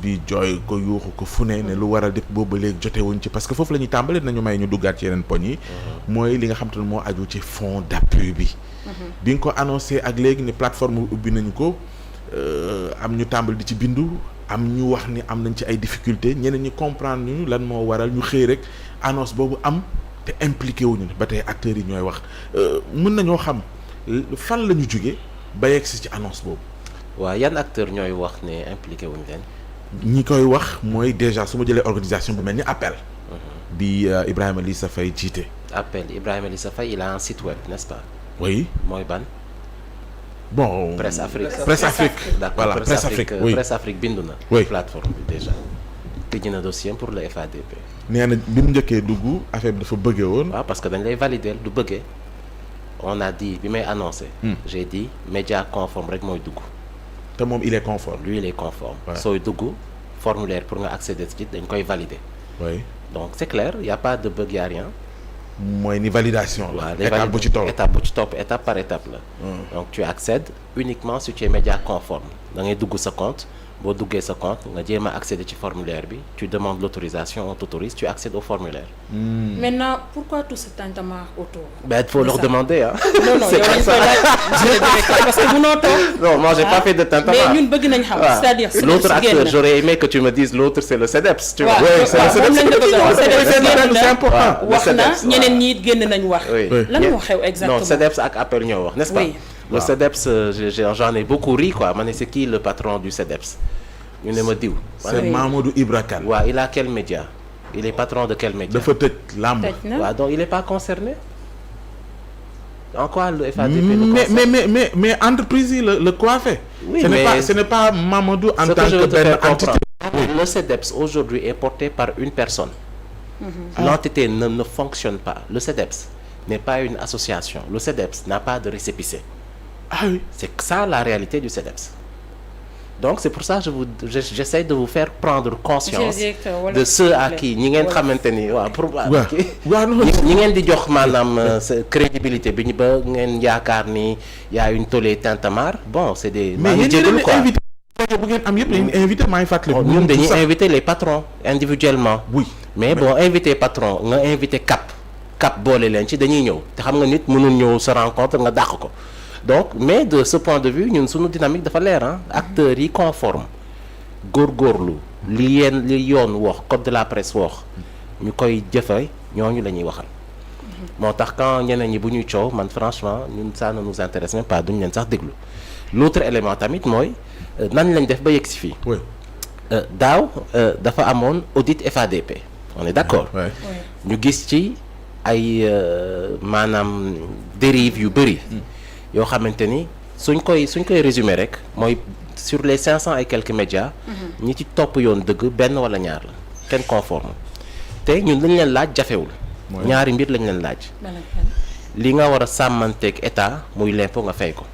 bi jooy ko yuuxu ko fu ne lu waral def boobu ba léegi jotewuñ ci parce que foofu la ñuy tàmbali nañu may ñu duggaat ci yeneen poñ yi mooy li nga xam te ne moo aju ci fonds d'appui bi bi nga ko annoncé ak léegi ni plateforme ubbi nañu ko am ñu tàmbali di ci bindu am ñu wax ni am nañ ci ay difficultés ñeneen ñi comprendre ñu lan moo waral ñu xëy rek annonce boobu am te impliqué wuñu ba tey acteurs yi ñooy wax mën nañoo xam fan la ñu jóge ba yegg si ci annonce boobu. waaw yan acteurs ñooy wax ne impliqué wuñu leen. ñi koy wax mooy déjà su ma jëlee organisation bu mel ni appel. bi Ibrahima Lissa Faye jiite. appel Ibrahima Lissa Faye il a un site web n'est-ce pas. oui mooy ban. bon Presse Afrique. Presse Afrique d'accord voilà Presse Afrique oui Presse Afrique bindu na. oui plateforme bi déjà. tëj na dossier pour le FADP. nee na bi mu njëkkee dugg affaire bi dafa bëggee woon. waaw parce que dañ lay valider du bëggee. on a dit bi may annoncé. j'ai dit média conforme rek mooy dugg. te moom il est conforme. lui il est conforme. sooy dugg formulaire pour nga accéder ci dañ koy valider. oui donc c'est clair y a pas de bug y a rien. mooy ni validation la. waaw étape bu ci toll étape par étape la. donc tu accèdes uniquement si tu es média conforme da ngay dugg sa compte boo duggee sa compte nga jéem a accéder ci formulaire bi tu demandes l'autorisation on t'autorise tu accèdes au formulaire. Maintenant pourquoi tout ce tintamarre autour. Ben il faut leur demander hein. non c'est comme ça parce que munoo toog. non moi j'ai pas fait de tintamarre. mais ñun bëgg nañ xam. c'est-à-dire l'autre acteur j'aurais aimé que tu me dises l'autre c'est le CEDEPS. tu vois c'est important. wax na ñeneen ñi it génn nañ wax. lan moo xew exactement. non CEDEPS ak appel ñoo wax n'est-ce pas. le CEDEPS j'en ai beaucoup ri quoi ma ne c'est qui le patron du CEDEPS. ñu ne ma diw. c'est Mamadou Ibra Kane. waaw il a quel média. il est patron de quel média. dafa tëj làmb. waaw donc il est pas concerné. en quoi le FADP le concerne. mais entreprise yi le coiffé. oui mais ce n'est pas Mamadou en tant que benn entité. le CEDEPS aujourd'hui est porté par une personne. l'entité ne fonctionne pas le CEDEPS n'est pas une association le CEDEPS n'a pas de récépissé. ah oui c'est ça la réalité du CEDEPS. donc c'est pour ça j'essaie de vous faire prendre conscience de ceux à qui ñi ngeen xamante ni waaw pour ñi ngeen di jox maanaam crédibilité bi ñu ba ngeen yaakaar ni y a une tollée tintamarre bon c'est des maa ngi jégalu quoi bu ngeen am yëpp dañuy invité maa ngi fàttali ñun dañuy inviter les patrons individuellement oui mais bon invité patron nga invité cap boole leen ci dañuy ñëw te xam nga nit mënul ñëw sa rencontre nga dàq ko donc mais de ce point de vue ñun suñu dynamique dafa leer acteurs yi conforme góorgóorlu li yoon wax code de la presse wax ñu koy jëfe ñooñu la ñuy waxal moo tax quand ñeneen ñi bu ñuy coow man franchement ñun ça ne nous intéresse même pas duñ leen sax déglu l'autre élément tamit mooy nan lañ def ba yegg si fii daaw dafa amoon audit FADP on est d'accord ñu gis ci ay maanaam dérive yu bëri yoo xamante ni suñ koy résumer rek mooy sur les 500 et quelques médias ñi ci topp yoon dëgg benn wala ñaar la kenn conforme te ñun lañ leen laaj jafewul ñaari mbir lañ leen laaj li nga war a sàmmanteeg état muy l'impôt nga fay ko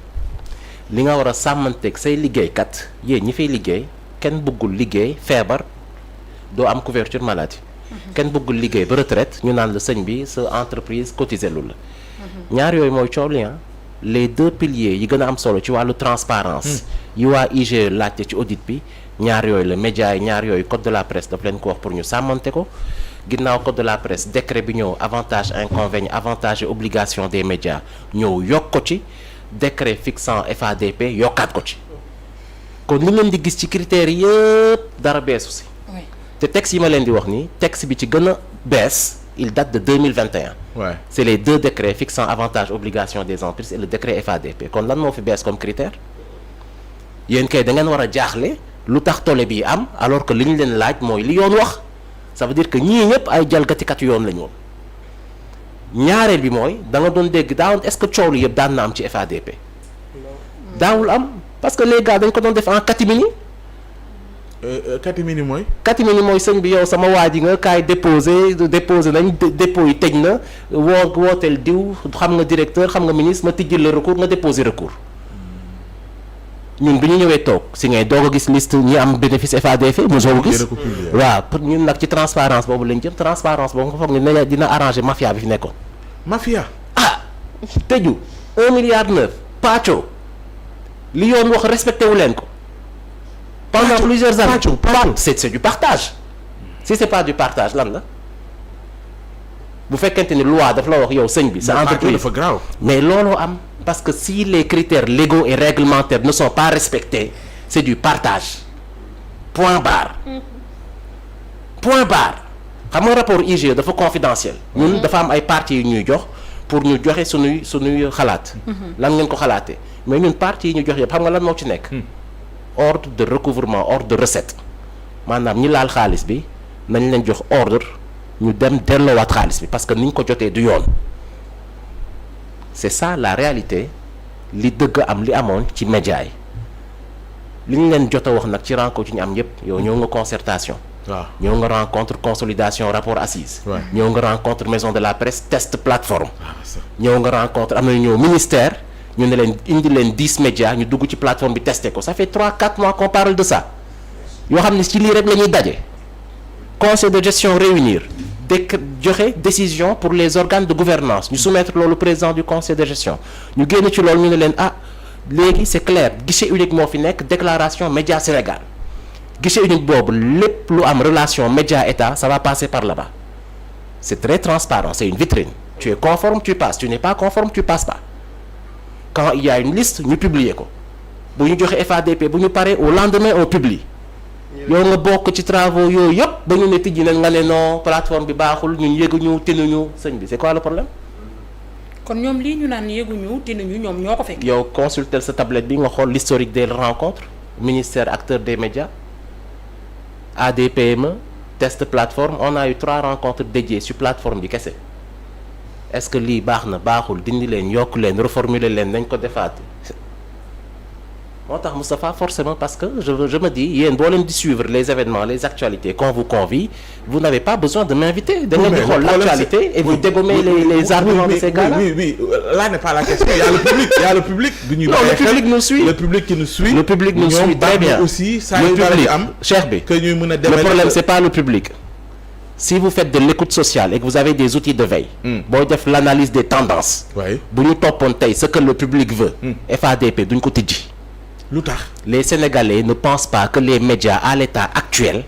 li nga war a sàmmanteeg say liggéeykat yéen ñi fay liggéey kenn bëggul liggéey feebar doo am couverture maladie kenn bëggul liggéey ba retraite ñu naan la sëñ bi sa entreprise cotisé lu la ñaar yooyu mooy coow li les deux piliers yi gën a am solo ci wàllu transparence yi waa IGE laajte ci audit bi ñaar yooyu la média yi ñaar yooyu code de la presse daf leen ko wax pour ñu sàmmante ko ginnaaw code de la presse décret bi ñëw avantage inconvénient avantage et obligation des médias ñëw yokk ko ci décret fixant FADP yokkaat ko ci kon li leen di gis ci critères yëpp dara beesu si te texte yi ma leen di wax nii texte bi ci gën a bees il date de 2021 c'est les deux décrets fixant avantage obligation des entreprises et le décret FADP kon lan moo fi bees comme critère yéen kay da ngeen war a jaaxle lu tax tolle bi am alors que li ñu leen laaj mooy li yoon wax ça veut dire que ñii ñëpp ay jalgatikat yoon la ñu woon ñaareel bi mooy da nga doon dégg daawoon est-ce que coow lu yëpp daan na am ci FADP daawul am parce que les gars dañ ko doon def en catimini catimini mooy sëñ bi yow sama waa ji nga kaay déposé nañ dépôt yi tëj na wooteel diw xam nga directeur xam nga ministre ma tijjil le recours nga déposé recours ñun bi ñu ñëwee toog si ngay doog a gis liste ñi am bénéfice FADP mosoo ko gis waaw pour ñun nag ci transparence boobu lañ jëm transparence boobu nga foog ne dina arranger mafia bi fi nekkoon mafia tëju 1,9 milliard pàccoo li yoon wax respecté wu leen ko pendant plusieurs années. C'est du partage. Si c'est pas du partage lan la bu fekkente ni loi daf la wax yow sëñ bi sa entreprise dafa grave. mais looloo am parce que si les critères légaux et réglementaires ne sont pas respectés c'est du partage point barre point barre xam nga rapport IGE dafa confidentiel ñun dafa am ay parties yu ñuy jox pour ñu joxe sunuy xalaat lan ngeen ko xalaatee mais ñun parties yi ñu jox yëpp xam nga lan moo ci nekk ordre de recouvrement ordre de recette maanaam ñi laal xaalis bi nañ leen jox ordre ñu dem delloowaat xaalis bi parce que ni ñu ko jotee du yoon c'est ça la réalité li dëgg am li amoon ci média yi li ñu leen jot a wax nag ci rencontre ci ñu am yépp yow ñëw nga concertation waaw ñëw nga rencontre consolidation rapport assise ñëw nga rencontre maison de la presse test plateforme ñëw nga rencontre am na ñëw ministère ñu ne leen indi leen 10 médias ñu dugg ci plateforme bi testé ko ça fait 3-4 mois qu'on parle de ça yoo xam ne ci lii rek la ñuy daje conseil de gestion réunir joxe décision pour les organes de gouvernance ñu soumettre loolu président du conseil de gestion ñu génn ci loolu ñu ne leen léegi c'est clair guichet unique moo fi nekk déclaration média Sénégal guichet unique boobu lépp lu am relation média état ça va passer par là-bas c'est très transparent c'est une vitrine tu es conforme tu passes tu n'es pas conforme tu passes pas quand il y a une liste ñu publier ko bu ñu joxe FADP bu ñu paree au lendemain on publie yow nga bokk ci travaux yooyu yëpp ba ñu ne tijji nañ nga ne non plateforme bi baaxul ñun yëguñu tinuñu sëñ bi c'est quoi le problème. kon ñoom lii ñu naan yëguñu tinuñu ñoom ñoo ko fekk. yow consulter sa tablette bi nga xool l'historique des rencontres ministère acteur des médias ADPME test plateforme on a eu 3 rencontres dédiées sur plateforme bi kese est-ce que lii baax na baaxul dindi leen yokk leen reformuler leen nañ ko defaat. moo tax Moustapha forcément parce que je me dis yéen boo leen di suivre les événements les actualités qu'on vous convie vous n'avez pas besoin de m'inviter da ngeen di xool l'actualité et vous dégommez les arguments de ces gars-là. oui là n'est pas la question il y a le public bi ñuy non le public nous suit le public qui nous suit le public nous suit très bien aussi ça le public am cher bi que ñuy mën a le problème c'est pas le public si vous faites de l'écoute sociale et que vous avez des outils de veille booy def l'analyse des tendances bu ñu toppoon tey ce que le public veut FADP duñ ko tijji. lu tax les Sénégalais ne pensent pas que les médias à l'état actuel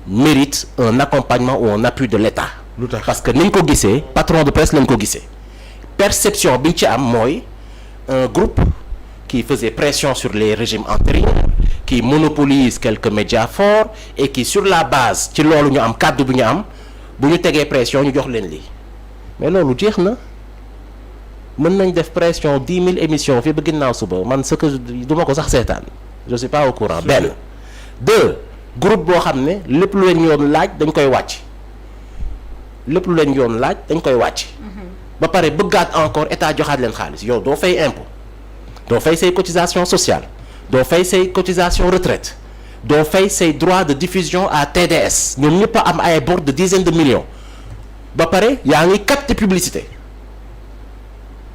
méritent un accompagnement ou un appui de l'État. lu tax parce que ni ñu ko gisee patron de presse lañ ko gisee perception bi ñu ci am mooy un groupe qui faisait pression sur les régimes antérieurs qui monopolise quelques médias forts et qui sur la base ci loolu ñu am kàddu bi ñu am bu ñu tegee pression ñu jox leen lii mais loolu jeex na. mën nañ def pression 10 000 émissions fii ba ginnaaw suba man ce que du ma ko sax seetaan je suis pas au courant benn 2 groupe boo xam ne lépp lu leen yoon laaj dañ koy wàcc lépp lu leen yoon laaj dañ koy wàcc ba pare bëggaat encore état joxaat leen xaalis yow doo fay impôt doo fay say cotisation sociale doo fay say cotisation retraite doo fay say droit de diffusion à TDS ñoom ñëpp a am ay bor de dizaines de millions ba pare yaa ngi capter publicité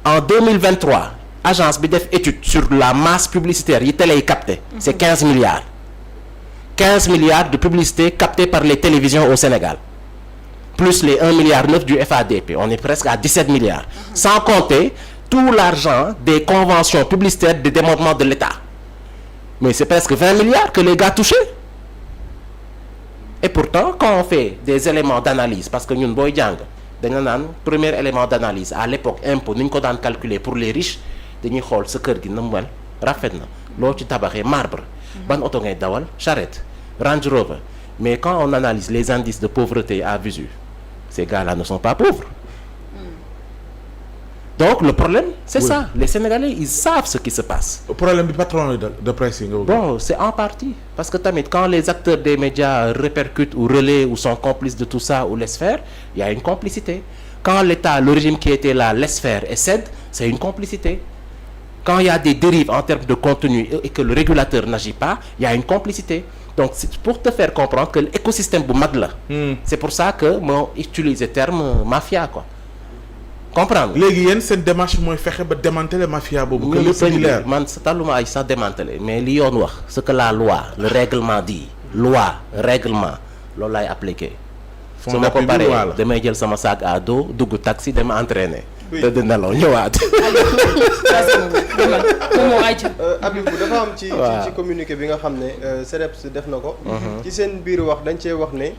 en 2023 agence bi def étude sur la masse publicitaire yi télé yi capté c'est 15 milliards 15 milliards de publicité captée par les télévisions au Sénégal plus les 1,9 milliard du FADP on est presque à 17 milliards sans compter tout l'argent des conventions publicitaires de démembrement de l'État mais c'est presque 20 milliards que les gars touchaient et pourtant quand on fait des éléments d'analyse parce que ñun booy jàng dañu naan premier élément d'analyse à l'époque impôt ni ñu ko daan calculer pour les riches dañuy xool sa kër gi na mu mel rafet na loo ci tabaxee marbre ban oto ngay dawal charrette Range Rover mais quand on analyse les indices de pauvreté à visu ces gars-là ne sont pas pauvres donc le problème c'est ça les Sénégalais ils savent ce qui se passe. problème bi patron de presse yi nga bon c'est en partie parce que tamit quand les acteurs des médias répercutent ou relaient ou sont complices de tout ça ou laissent faire il y a une complicité quand l'État le régime qui était là laisse faire et cède c'est une complicité quand il y a des dérives en termes de contenu et que le régulateur n'agit pas il y a une complicité donc c'est pour te faire comprendre que l'écosystème bu mag la c'est pour ça que moo utiliser terme mafia quoi comprendre léegi yéen seen démarche mooy fexe ba démanteler mafia boobu. que lépp di leer man sa tàlluma ay sax démanteler mais li yoon wax ce que la loi le règlement dit loi règlement loolu laay appliquer su ma ko paree damay jël sama sac à dos dugg taxi dama entraîner tëdd nelaw ñëwaat. Habibou dafa am ci communiqué bi nga xam ne CDEPS def na ko. ci seen biir wax dañ cee wax ne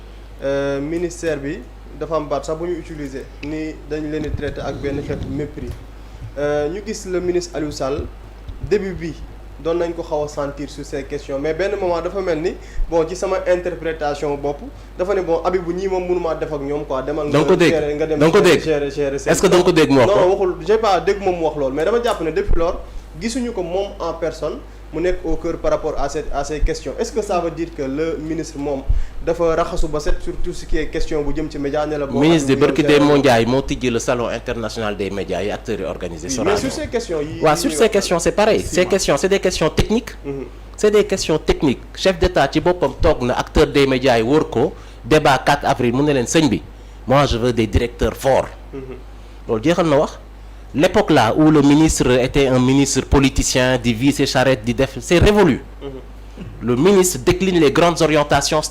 ministère bi dafa am baat sax bu ñu utiliser ni dañ leen di traité ak benn xeetu mépris ñu gis le ministre Aliou Sall début bi doon nañ ko xaw a sentir sur ces questions mais benn moment dafa mel ni bon ci sama interprétation bopp dafa ne bon Habibou ñii moom mënumaa def ak ñoom quoi. demal nga gérer nga dem gérer est-ce que da nga ko dégg mu wax ko non waxul j'ai pas dégg moom mu wax loolu mais dama jàpp ne depuis lors gisuñu ko moom en personne mu nekk au cœur par rapport à ces questions est-ce que ça veut dire que le ministre moom dafa raxasu ba set sur tout ce qui est question bu jëm ci média ne la. ministre de barki de Ndiaye moo tijji le salon international des médias yi acteurs yi organisés. mais sur ces questions yi. waaw sur ces questions c'est pareil. ces questions c'est des questions techniques. c'est des questions techniques chef d'État ci boppam toog na acteurs des médias yi wër ko débat 4 avril mu ne leen sëñ bi moi je veux des directeurs forts. loolu jeexal na wax. L'époque là où le ministre était un ministre politicien di viser charrette di def c'est révolu. Le ministre décline les grandes orientations